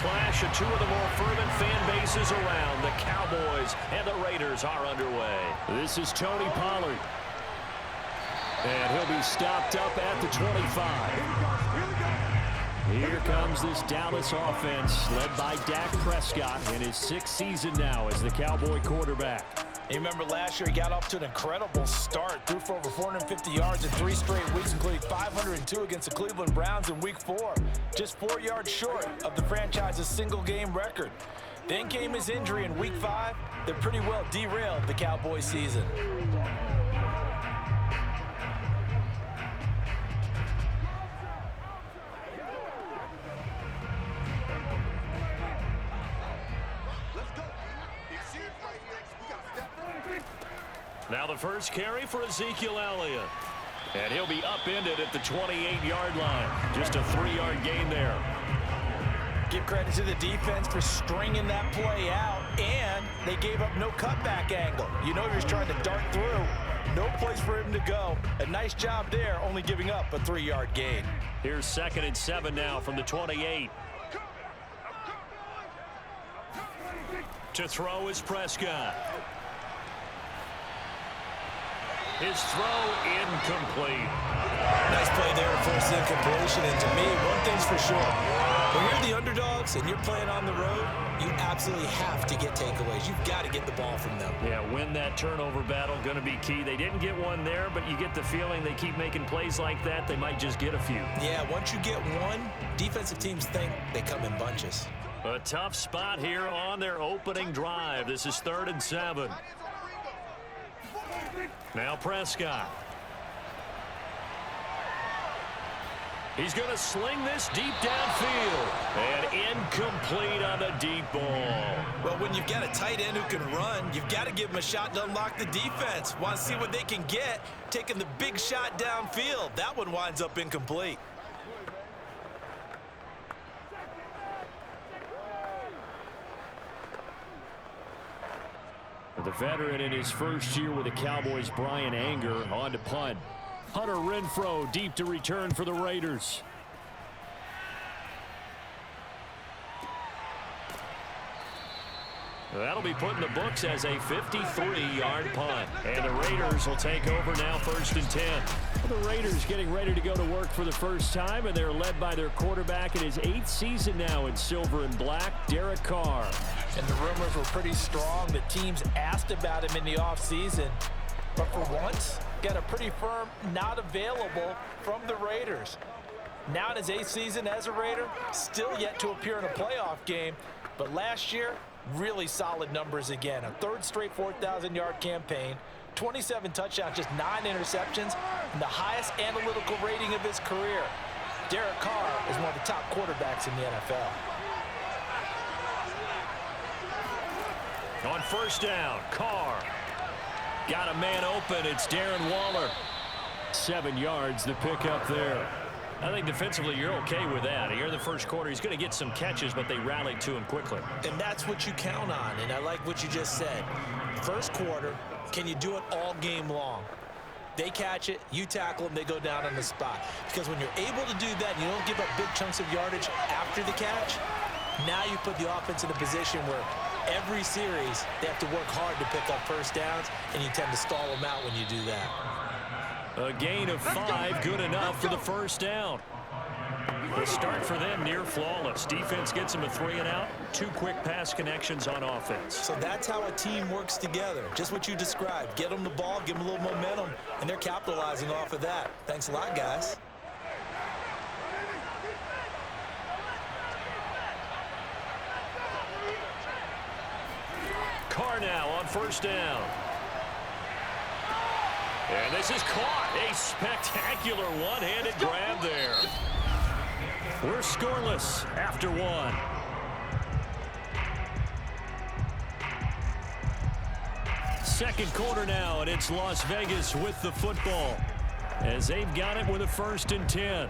clash of two of the more fervent fan bases around. The Cowboys and the Raiders are underway. This is Tony Pollard. And he'll be stopped up at the 25. Here comes this Dallas offense led by Dak Prescott in his 6th season now as the Cowboy quarterback. You remember last year he got off to an incredible start, threw for over 450 yards in 3 straight weeks, including 502 against the Cleveland Browns in Week 4. Just 4 yards short of the franchise's single-game record. Then came his injury in Week 5 that pretty well derailed the Cowboys season. Now the first carry for Ezekiel Elliott. And he'll be upended at the 28-yard line. Just a 3-yard gain there. Give credit to the defense for stringing that play out, and they gave up no cutback angle. You know he was trying to dart through. No place for him to go. A nice job there, only giving up a 3-yard gain. Here's 2nd and 7 now from the 28. To throw is Prescott. His throw incomplete. Nice play there to force the incompletion. And to me, one thing's for sure. When you're the underdogs and you're playing on the road, you absolutely have to get takeaways. You've got to get the ball from them. Yeah, win that turnover battle, going to be key. They didn't get one there, but you get the feeling they keep making plays like that, they might just get a few. Yeah, once you get one, defensive teams think they come in bunches. A tough spot here on their opening drive. This is 3rd and 7. Now Prescott. He's going to sling this deep downfield. And incomplete on the deep ball. Well, when you've got a tight end who can run, you've got to give him a shot to unlock the defense. Want to see what they can get, taking the big shot downfield. That one winds up incomplete. The veteran in his first year with the Cowboys, Brian Anger, on to punt. Hunter Renfrow deep to return for the Raiders. That'll be put in the books as a 53-yard punt. And the Raiders will take over now 1st and 10. The Raiders getting ready to go to work for the first time, and they're led by their quarterback in his 8th season now in silver and black, Derek Carr. And the rumors were pretty strong. The teams asked about him in the offseason. But for once, got a pretty firm not available from the Raiders. Now in his 8th season as a Raider, still yet to appear in a playoff game. But last year, really solid numbers again. A 3rd straight 4,000-yard campaign, 27 touchdowns, just 9 interceptions, and the highest analytical rating of his career. Derek Carr is one of the top quarterbacks in the NFL. On 1st down, Carr. Got a man open. It's Darren Waller. 7 yards, the pickup there. I think defensively you're okay with that. Here in the first quarter, he's going to get some catches, but they rallied to him quickly. And that's what you count on, and I like what you just said. First quarter, can you do it all game long? They catch it, you tackle them, they go down on the spot. Because when you're able to do that, and you don't give up big chunks of yardage after the catch, now you put the offense in a position where every series they have to work hard to pick up 1st downs, and you tend to stall them out when you do that. A gain of 5, good enough for the 1st down. The start for them near flawless. Defense gets them a 3 and out. 2 quick pass connections on offense. So that's how a team works together. Just what you described. Get them the ball, give them a little momentum, and they're capitalizing off of that. Thanks a lot, guys. Carr now on 1st down. And this is caught. A spectacular one-handed grab there. We're scoreless after 1. Second quarter now, and it's Las Vegas with the football as they've got it with a 1st and 10.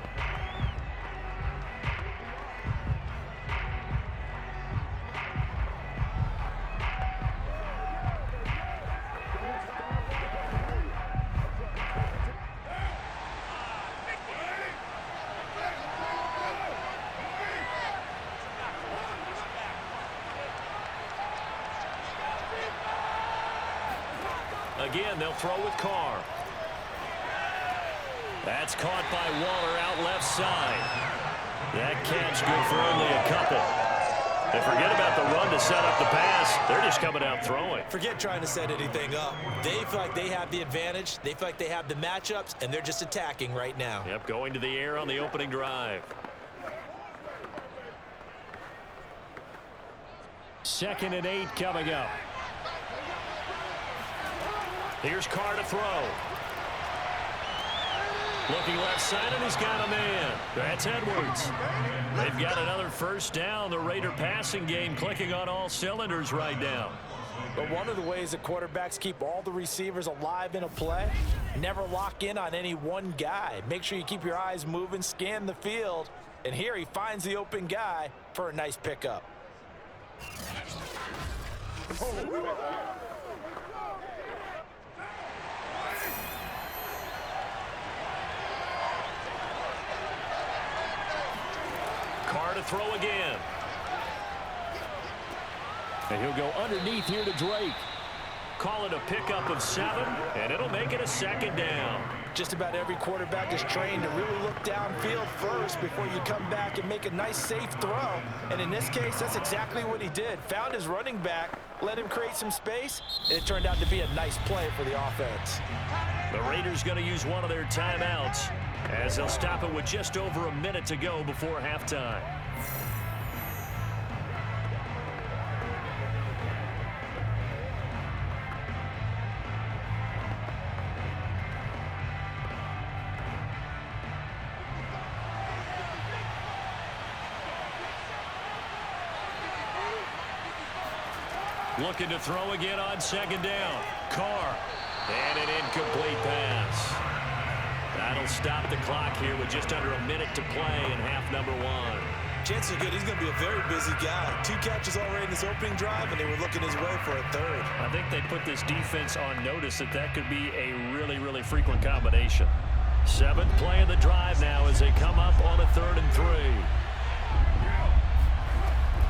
Again, they'll throw with Carr. That's caught by Waller out left side. That catch good for only a couple. And forget about the run to set up the pass. They're just coming out throwing. Forget trying to set anything up. They feel like they have the advantage. They feel like they have the matchups, and they're just attacking right now. Yep, going to the air on the opening drive. 2nd and 8 coming up. Here's Carr to throw. Looking left side, and he's got a man. That's Edwards. They've got another first down. The Raider passing game clicking on all cylinders right now. But one of the ways that quarterbacks keep all the receivers alive in a play, never lock in on any one guy. Make sure you keep your eyes moving, scan the field. And here he finds the open guy for a nice pickup. Carr to throw again. And he'll go underneath here to Drake. Call it a pickup of 7, and it'll make it a 2nd down. Just about every quarterback is trained to really look downfield first before you come back and make a nice, safe throw. And in this case, that's exactly what he did. Found his running back, let him create some space, and it turned out to be a nice play for the offense. The Raiders going to use one of their timeouts as they'll stop it with just over a minute to go before halftime. Looking to throw again on 2nd down. Carr. And an incomplete pass. That'll stop the clock here with just under a minute to play in half number 1. Chances are good he's going to be a very busy guy. 2 catches already in this opening drive, and they were looking his way for a 3rd. I think they put this defense on notice that could be a really, really frequent combination. 7th play of the drive now as they come up on a 3rd and 3.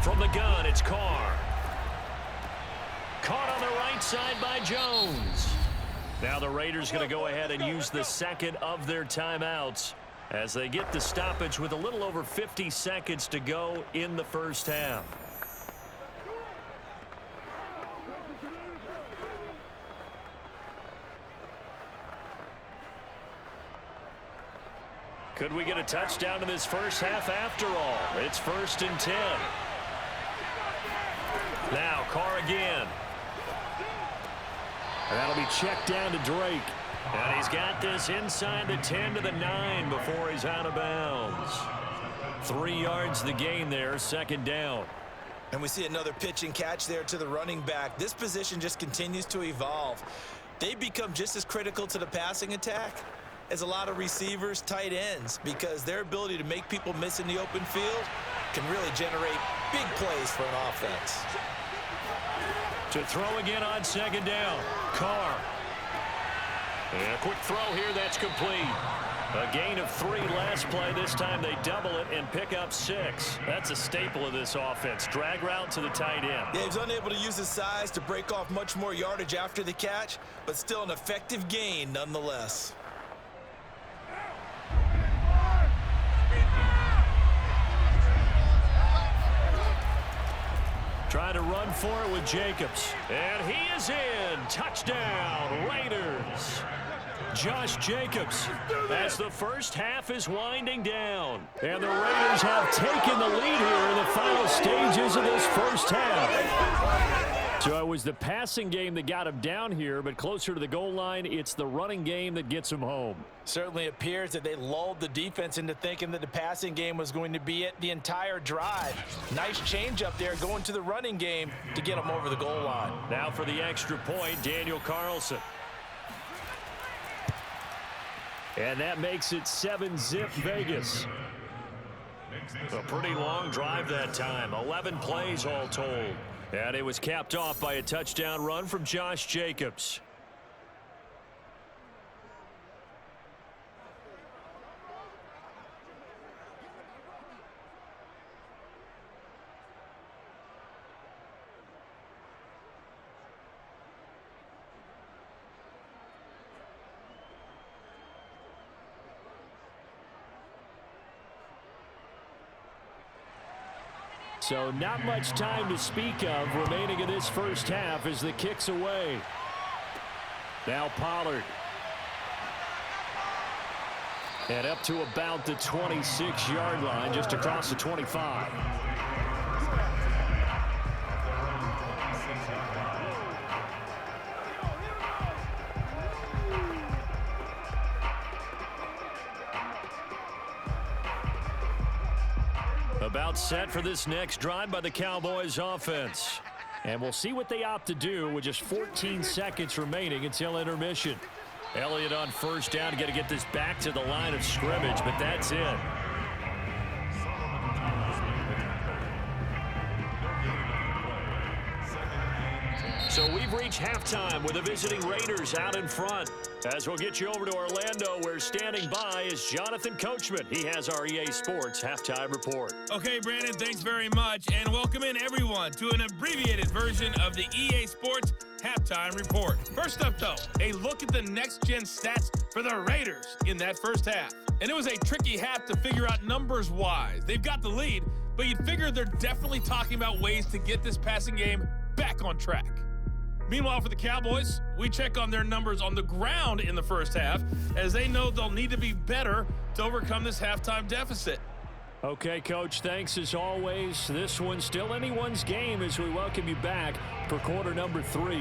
From the gun, it's Carr. Caught on the right side by Jones. Now the Raiders going to go ahead and use the 2nd of their timeouts as they get the stoppage with a little over 50 seconds to go in the first half. Could we get a touchdown in this first half after all? It's 1st and 10. Now Carr again. And that'll be checked down to Drake. And he's got this inside the 10 to the 9 before he's out of bounds. 3 yards the gain there, 2nd down. And we see another pitch and catch there to the running back. This position just continues to evolve. They become just as critical to the passing attack as a lot of receivers, tight ends, because their ability to make people miss in the open field can really generate big plays for an offense. To throw again on 2nd down. Carr. And a quick throw here, that's complete. A gain of 3 last play. This time they double it and pick up 6. That's a staple of this offense. Drag route to the tight end. Yeah, he's unable to use his size to break off much more yardage after the catch, but still an effective gain nonetheless. Trying to run for it with Jacobs. And he is in. Touchdown, Raiders. Josh Jacobs as the first half is winding down. And the Raiders have taken the lead here in the final stages of this first half. So it was the passing game that got him down here, but closer to the goal line, it's the running game that gets him home. Certainly appears that they lulled the defense into thinking that the passing game was going to be it the entire drive. Nice change up there going to the running game to get them over the goal line. Now for the extra point, Daniel Carlson. And that makes it 7-zip Vegas. A pretty long drive that time. 11 plays all told. And it was capped off by a touchdown run from Josh Jacobs. So not much time to speak of remaining in this first half as the kick's away. Now Pollard. And up to about the 26-yard line, just across the 25. About set for this next drive by the Cowboys offense. And we'll see what they opt to do with just 14 seconds remaining until intermission. Elliott on first down. Got to get this back to the line of scrimmage, but that's it. So we've reached halftime with the visiting Raiders out in front. As we'll get you over to Orlando, where standing by is Jonathan Coachman. He has our EA Sports halftime report. Okay, Brandon, thanks very much, and welcome in everyone to an abbreviated version of the EA Sports halftime report. First up, though, a look at the next-gen stats for the Raiders in that first half. And it was a tricky half to figure out numbers-wise. They've got the lead, but you'd figure they're definitely talking about ways to get this passing game back on track. Meanwhile, for the Cowboys, we check on their numbers on the ground in the first half, as they know they'll need to be better to overcome this halftime deficit. Okay, Coach, thanks as always. This one's still anyone's game as we welcome you back for quarter number 3.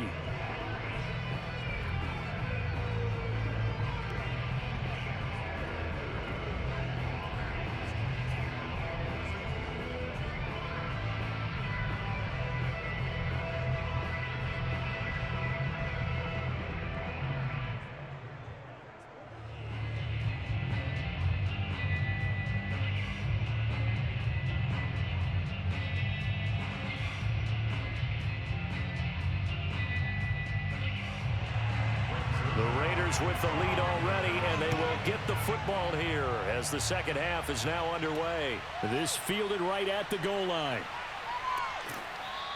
With the lead already, and they will get the football here as the second half is now underway. This fielded right at the goal line.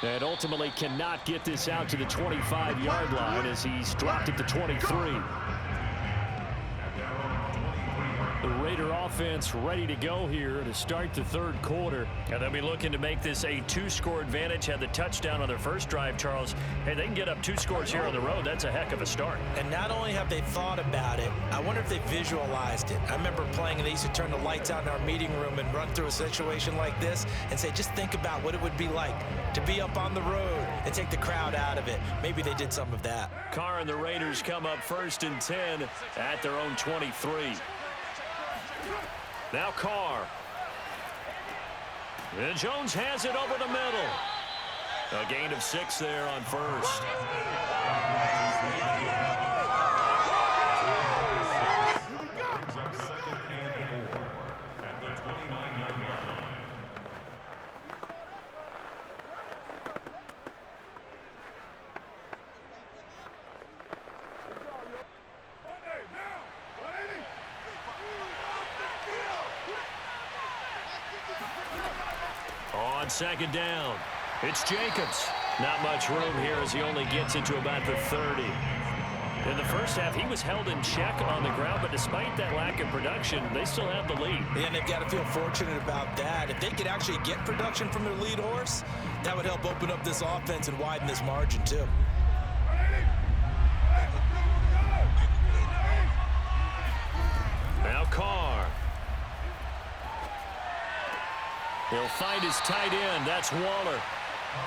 And ultimately cannot get this out to the 25-yard line as he's dropped at the 23. The Raider offense ready to go here to start the third quarter. And they'll be looking to make this a 2-score advantage. Had the touchdown on their first drive, Charles. Hey, they can get up 2 scores here on the road. That's a heck of a start. And not only have they thought about it, I wonder if they visualized it. I remember playing, and they used to turn the lights out in our meeting room and run through a situation like this and say, just think about what it would be like to be up on the road and take the crowd out of it. Maybe they did some of that. Carr and the Raiders come up 1st and 10 at their own 23. Now Carr. And Jones has it over the middle. A gain of 6 there on first. On second down, it's Jacobs. Not much room here as he only gets into about the 30. In the first half, he was held in check on the ground, but despite that lack of production, they still have the lead. And they've got to feel fortunate about that. If they could actually get production from their lead horse, that would help open up this offense and widen this margin too. Now Carr. He'll find his tight end. That's Waller.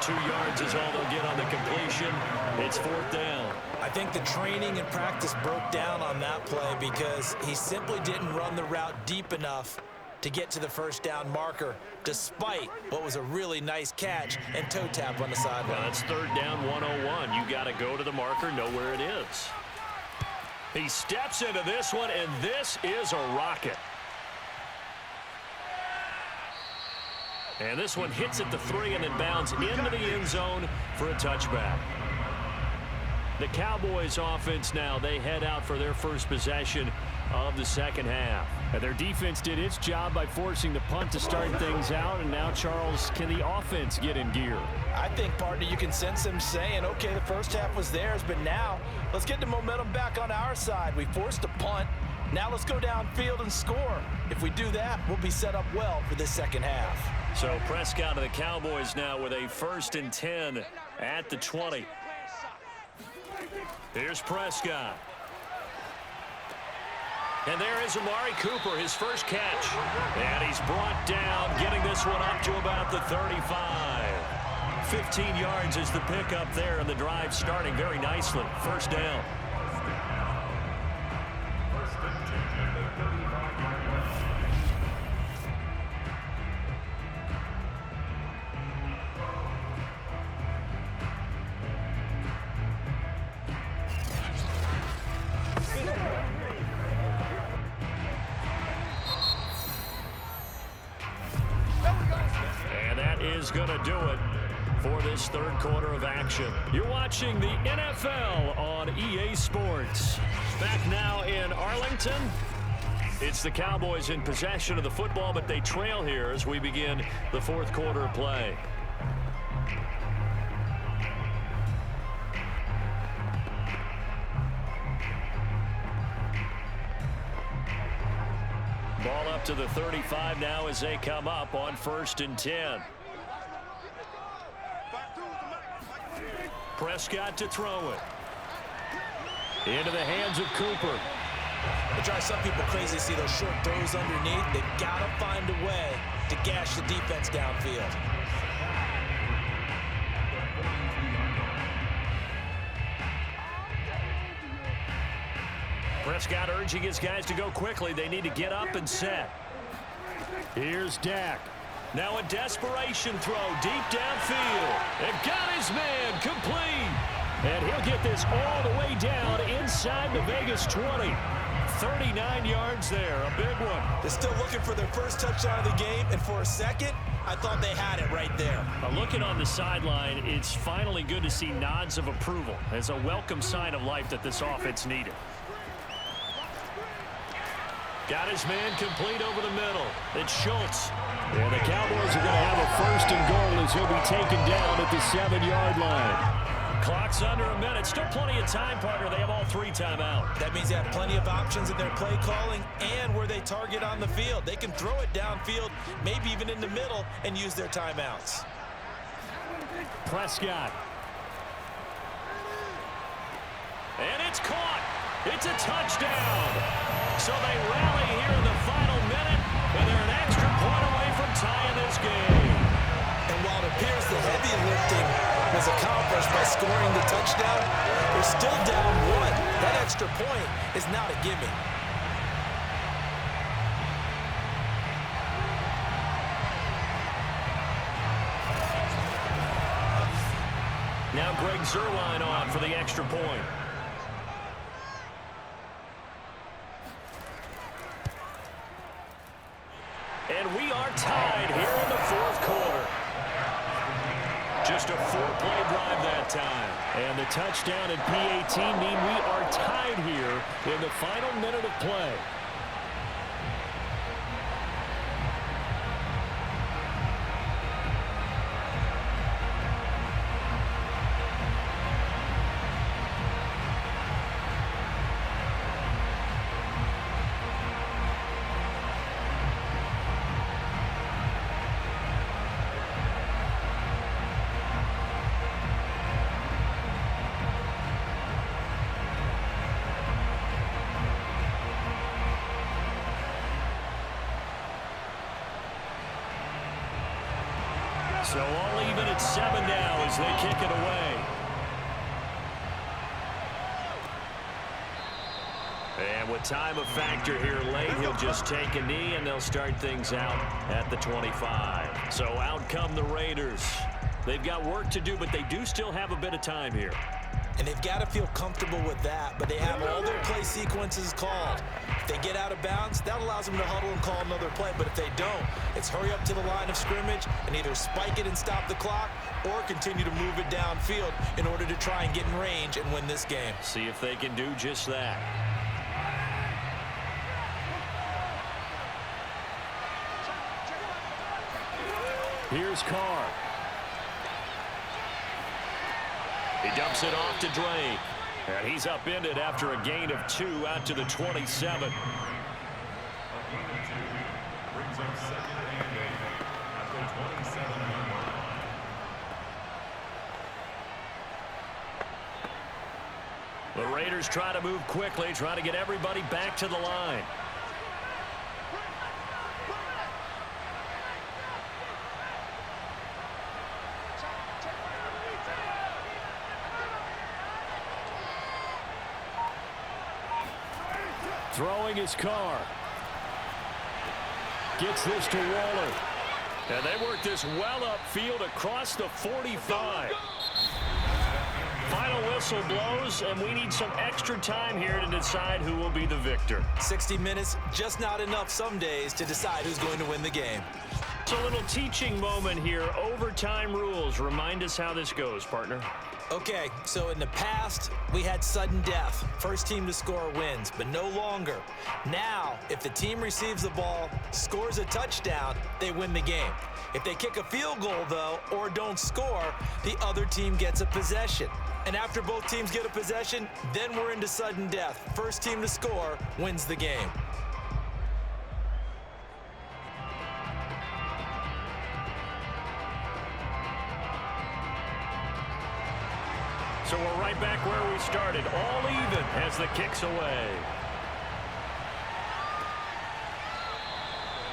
2 yards is all they'll get on the completion. It's 4th down. I think the training and practice broke down on that play because he simply didn't run the route deep enough to get to the first down marker, despite what was a really nice catch and toe tap on the sideline. Well, that's 3rd down 101. You got to go to the marker, know where it is. He steps into this one, and this is a rocket. And this one hits at the 3 and then bounds into the end zone for a touchback. The Cowboys offense now, they head out for their first possession of the second half. And their defense did its job by forcing the punt to start things out. And now, Charles, can the offense get in gear? I think, partner, you can sense them saying, okay, the first half was theirs, but now let's get the momentum back on our side. We forced a punt. Now let's go downfield and score. If we do that, we'll be set up well for the second half. So Prescott of the Cowboys now with a 1st and 10 at the 20. Here's Prescott. And there is Amari Cooper, his first catch. And he's brought down, getting this one up to about the 35. 15 yards is the pickup there, and the drive starting very nicely. First down. Is going to do it for this third quarter of action. You're watching the NFL on EA Sports. Back now in Arlington. It's the Cowboys in possession of the football, but they trail here as we begin the fourth quarter of play. Ball up to the 35 now as they come up on 1st and 10. Prescott to throw it. Into the hands of Cooper. It drives some people crazy to see those short throws underneath. They've got to find a way to gash the defense downfield. Prescott urging his guys to go quickly. They need to get up and set. Here's Dak. Now a desperation throw deep downfield. And got his man complete. And he'll get this all the way down inside the Vegas 20. 39 yards there, a big one. They're still looking for their first touchdown of the game, and for a second, I thought they had it right there. Looking on the sideline, it's finally good to see nods of approval as a welcome sign of life that this offense needed. Got his man complete over the middle. It's Schultz. And the Cowboys are going to have a 1st and goal as he'll be taken down at the 7-yard line. Clock's under a minute. Still plenty of time, partner. They have all 3 timeouts. That means they have plenty of options in their play calling and where they target on the field. They can throw it downfield, maybe even in the middle, and use their timeouts. Prescott. And it's caught. It's a touchdown. So they rally here in the final minute, and they're an extra point away from tying this game. And while it appears the heavy lifting was accomplished by scoring the touchdown, they're still down 1. That extra point is not a gimme. Now Greg Zuerlein on for the extra point. And we are tied here in the fourth quarter. Just a 4-play drive that time. And the touchdown and PAT mean we are tied here in the final minute of play. So all even at 7 now as they kick it away. And with time a factor here late, he'll just take a knee and they'll start things out at the 25. So out come the Raiders. They've got work to do, but they do still have a bit of time here. And they've got to feel comfortable with that, but they have all their play sequences called. If they get out of bounds, that allows them to huddle and call another play, but if they don't, it's hurry up to the line of scrimmage and either spike it and stop the clock or continue to move it downfield in order to try and get in range and win this game. See if they can do just that. Here's Carr. He dumps it off to Drake. And he's upended after a gain of 2 out to the 27. The Raiders try to move quickly, trying to get everybody back to the line. Throwing his car. Gets this to Waller. And they work this well upfield across the 45. Final whistle blows, and we need some extra time here to decide who will be the victor. 60 minutes, just not enough some days to decide who's going to win the game. It's a little teaching moment here. Overtime rules. Remind us how this goes, partner. Okay, so in the past, we had sudden death. First team to score wins, but no longer. Now, if the team receives the ball, scores a touchdown, they win the game. If they kick a field goal, though, or don't score, the other team gets a possession. And after both teams get a possession, then we're into sudden death. First team to score wins the game. So we're right back where we started, all even as the kick's away.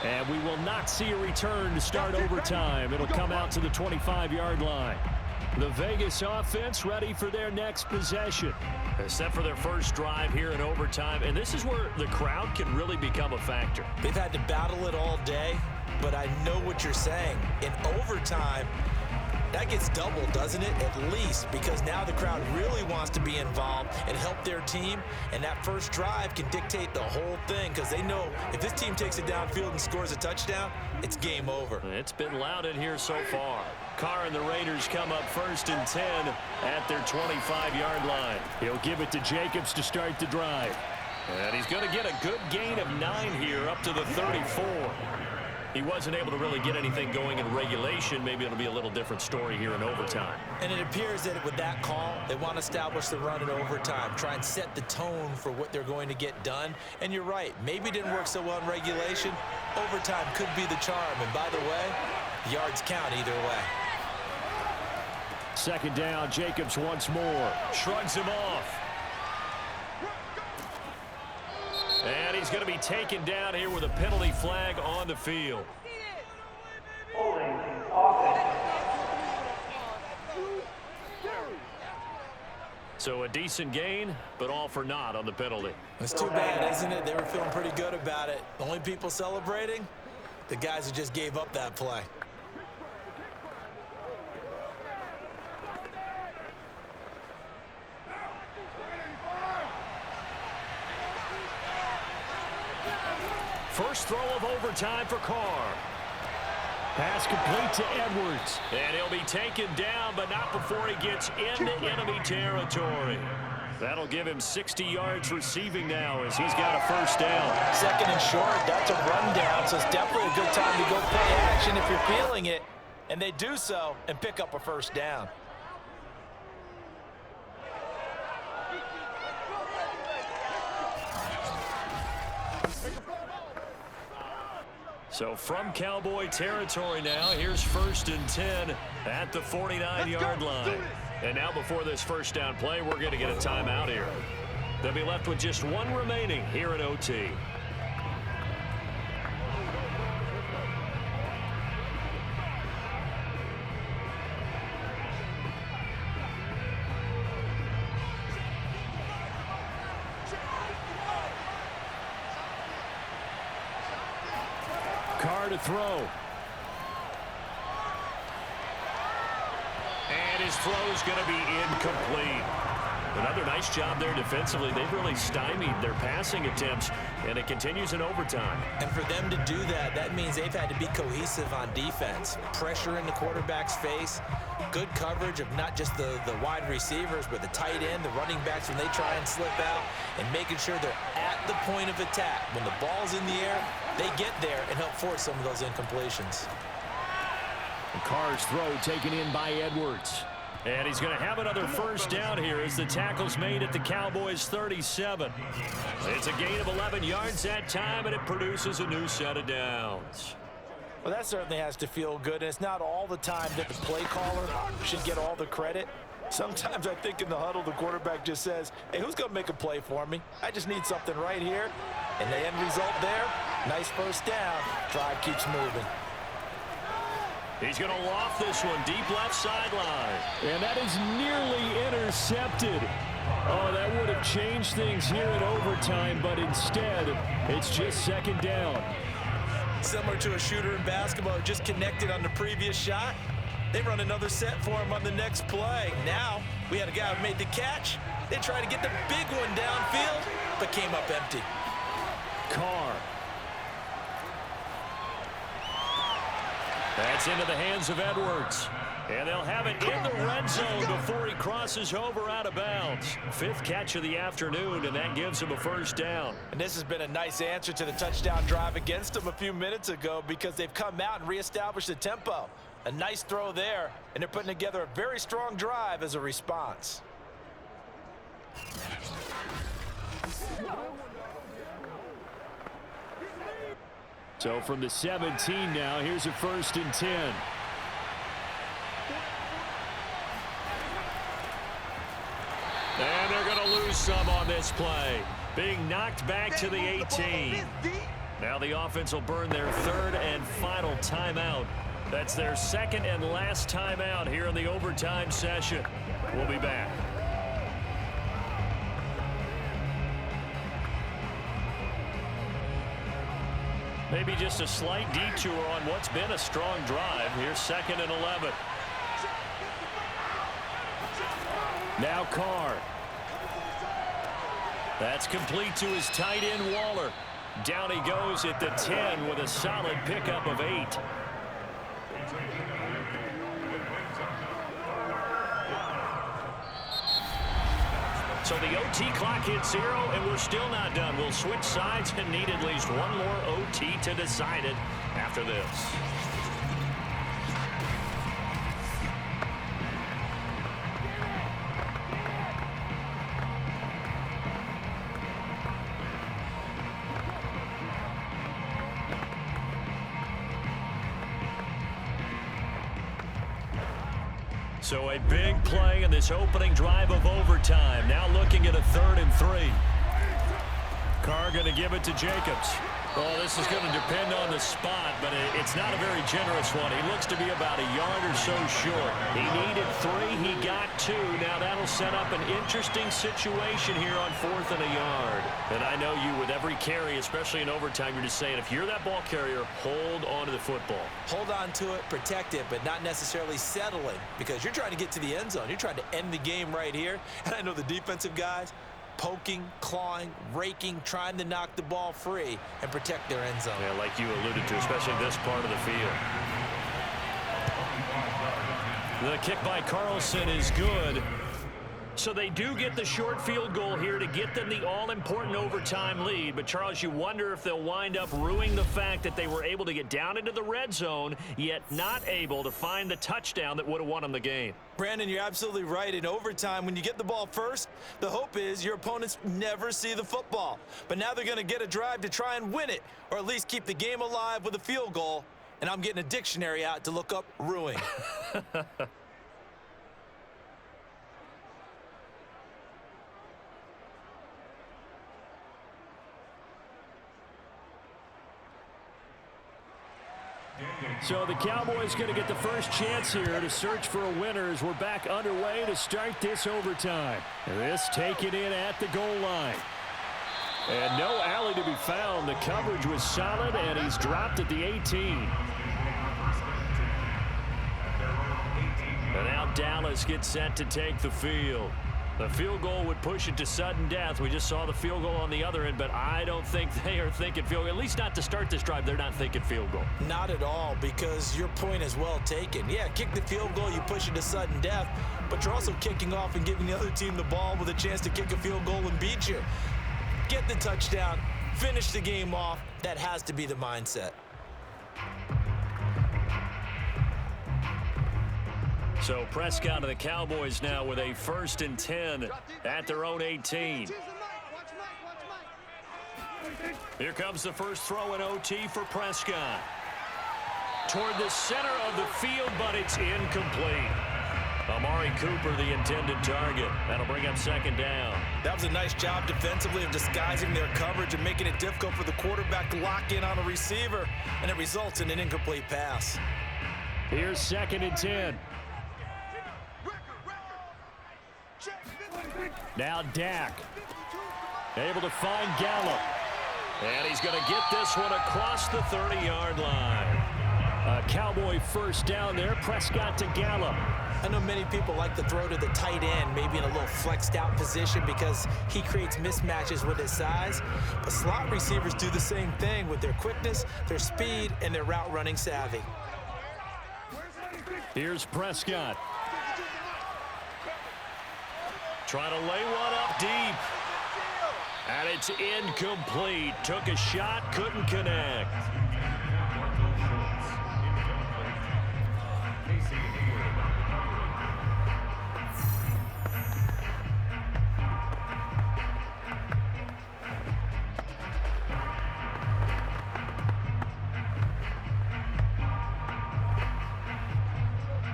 And we will not see a return to start overtime. It'll come out to the 25-yard line. The Vegas offense ready for their next possession. Set for their first drive here in overtime. And this is where the crowd can really become a factor. They've had to battle it all day, but I know what you're saying. In overtime, that gets doubled, doesn't it? At least, because now the crowd really wants to be involved and help their team, and that first drive can dictate the whole thing because they know if this team takes it downfield and scores a touchdown, it's game over. It's been loud in here so far. Carr and the Raiders come up 1st and 10 at their 25-yard line. He'll give it to Jacobs to start the drive. And he's going to get a good gain of 9 here up to the 34. He wasn't able to really get anything going in regulation. Maybe it'll be a little different story here in overtime. And it appears that with that call, they want to establish the run in overtime, try and set the tone for what they're going to get done. And you're right, maybe it didn't work so well in regulation. Overtime could be the charm. And by the way, yards count either way. 2nd down, Jacobs once more. Shrugs him off. And he's going to be taken down here with a penalty flag on the field. So a decent gain, but all for naught on the penalty. It's too bad, isn't it? They were feeling pretty good about it. The only people celebrating, the guys who just gave up that play. First throw of overtime for Carr. Pass complete to Edwards. And he'll be taken down, but not before he gets into enemy territory. That'll give him 60 yards receiving now as he's got a first down. 2nd and short, that's a rundown, so it's definitely a good time to go play action if you're feeling it. And they do so and pick up a first down. So from Cowboy territory now, here's 1st and 10 at the 49-yard line. And now before this first down play, we're going to get a timeout here. They'll be left with just one remaining here in OT. Carr to throw. And his throw's going to be incomplete. Another nice job there defensively. They've really stymied their passing attempts, and it continues in overtime. And for them to do that, that means they've had to be cohesive on defense. Pressure in the quarterback's face, good coverage of not just the wide receivers, but the tight end, the running backs when they try and slip out, and making sure they're at the point of attack. When the ball's in the air, they get there and help force some of those incompletions. And Carr's throw taken in by Edwards. And he's going to have another first down here as the tackle's made at the Cowboys' 37. It's a gain of 11 yards that time, and it produces a new set of downs. Well, that certainly has to feel good, and it's not all the time that the play caller should get all the credit. Sometimes I think in the huddle, the quarterback just says, hey, who's going to make a play for me? I just need something right here. And the end result there, nice first down. Drive keeps moving. He's going to loft this one deep left sideline. And that is nearly intercepted. Oh, that would have changed things here in overtime, but instead, it's just second down. Similar to a shooter in basketball who just connected on the previous shot. They run another set for him on the next play. Now, we had a guy who made the catch. They tried to get the big one downfield, but came up empty. Carr. That's into the hands of Edwards. And they'll have it in the red zone before he crosses over out of bounds. 5th catch of the afternoon, and that gives him a first down. And this has been a nice answer to the touchdown drive against them a few minutes ago because they've come out and reestablished the tempo. A nice throw there, and they're putting together a very strong drive as a response. So from the 17 now, here's a 1st and 10. And they're going to lose some on this play. Being knocked back to the 18. Now the offense will burn their 3rd and final timeout. That's their 2nd and last timeout here in the overtime session. We'll be back. Maybe just a slight detour on what's been a strong drive. Here's 2nd and 11. Now Carr. That's complete to his tight end, Waller. Down he goes at the 10 with a solid pickup of 8. So the OT clock hits 0, and we're still not done. We'll switch sides and need at least one more OT to decide it after this. So a big play in this opening drive of overtime. Now looking at a 3rd and 3. Carr going to give it to Jacobs. Well, this is going to depend on the spot, but it's not a very generous one. He looks to be about a yard or so short. He needed 3. He got 2. Now that'll set up an interesting situation here on 4th and a yard. And I know you, with every carry, especially in overtime, you're just saying, if you're that ball carrier, hold on to the football. Hold on to it, protect it, but not necessarily settling because you're trying to get to the end zone. You're trying to end the game right here. And I know the defensive guys, poking, clawing, raking, trying to knock the ball free and protect their end zone. Yeah, like you alluded to, especially this part of the field. The kick by Carlson is good. So they do get the short field goal here to get them the all-important overtime lead. But, Charles, you wonder if they'll wind up ruining the fact that they were able to get down into the red zone, yet not able to find the touchdown that would have won them the game. Brandon, you're absolutely right. In overtime, when you get the ball first, the hope is your opponents never see the football. But now they're going to get a drive to try and win it, or at least keep the game alive with a field goal. And I'm getting a dictionary out to look up ruining. So the Cowboys going to get the first chance here to search for a winner as we're back underway to start this overtime. This taken in at the goal line. And no alley to be found. The coverage was solid, and he's dropped at the 18. And now Dallas gets set to take the field. The field goal would push it to sudden death. We just saw the field goal on the other end, but I don't think they are thinking field goal. At least not to start this drive. They're not thinking field goal. Not at all, because your point is well taken. Yeah, kick the field goal, you push it to sudden death, but you're also kicking off and giving the other team the ball with a chance to kick a field goal and beat you. Get the touchdown, finish the game off. That has to be the mindset. So Prescott of the Cowboys now with a 1st and 10 at their own 18. Here comes the first throw in OT for Prescott. Toward the center of the field, but it's incomplete. Amari Cooper, the intended target. That'll bring up 2nd down. That was a nice job defensively of disguising their coverage and making it difficult for the quarterback to lock in on a receiver, and it results in an incomplete pass. Here's 2nd and 10. Now Dak. Able to find Gallup. And he's going to get this one across the 30-yard line. A Cowboy 1st down there. Prescott to Gallup. I know many people like to throw to the tight end, maybe in a little flexed out position because he creates mismatches with his size. But slot receivers do the same thing with their quickness, their speed, and their route running savvy. Here's Prescott. Trying to lay one up deep. And it's incomplete. Took a shot, couldn't connect.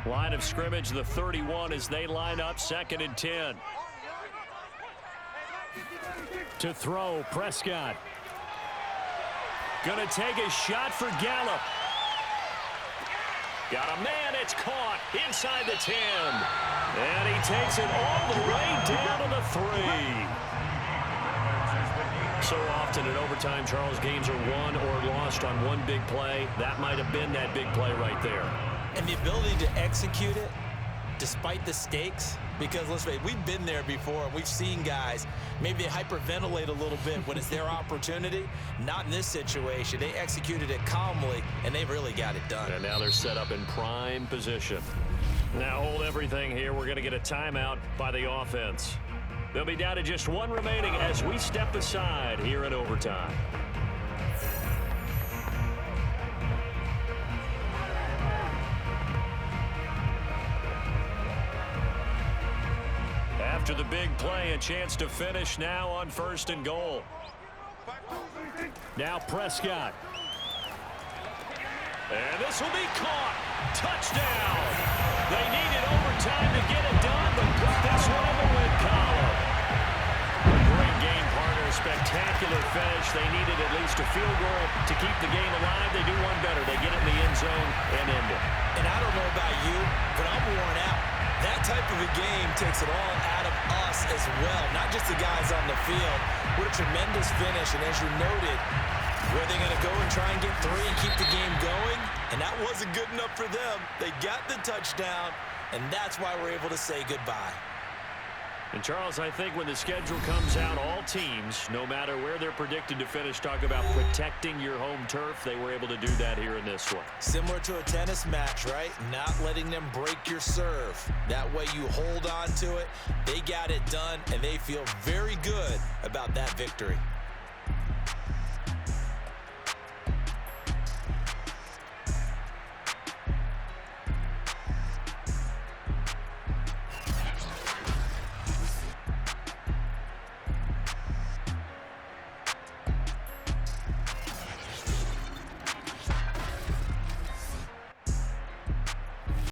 Line of scrimmage, the 31 as they line up 2nd and 10. To throw, Prescott. Gonna take a shot for Gallup. Got a man, it's caught inside the 10. And he takes it all the way down to the 3. So often in overtime, Charles, games are won or lost on one big play. That might have been that big play right there. And the ability to execute it despite the stakes, because let's face it, we've been there before and we've seen guys maybe they hyperventilate a little bit when it's their opportunity. Not in this situation. They executed it calmly and they really got it done. And now they're set up in prime position. Now hold everything here. We're going to get a timeout by the offense. They'll be down to just 1 remaining as we step aside here in overtime. After the big play, a chance to finish now on 1st and goal. Now Prescott. And this will be caught. Touchdown. They needed overtime to get it done, but got this one in the win column. Great game partner, spectacular finish. They needed at least a field goal to keep the game alive. They do one better. They get it in the end zone and end it. And I don't know about you, but I'm worn out. That type of a game takes it all out of us as well, not just the guys on the field. What a tremendous finish, and as you noted, where they're going to go and try and get 3 and keep the game going, and that wasn't good enough for them. They got the touchdown, and that's why we're able to say goodbye. And Charles, I think when the schedule comes out, all teams, no matter where they're predicted to finish, talk about protecting your home turf. They were able to do that here in this one. Similar to a tennis match, right? Not letting them break your serve. That way you hold on to it. They got it done, and they feel very good about that victory.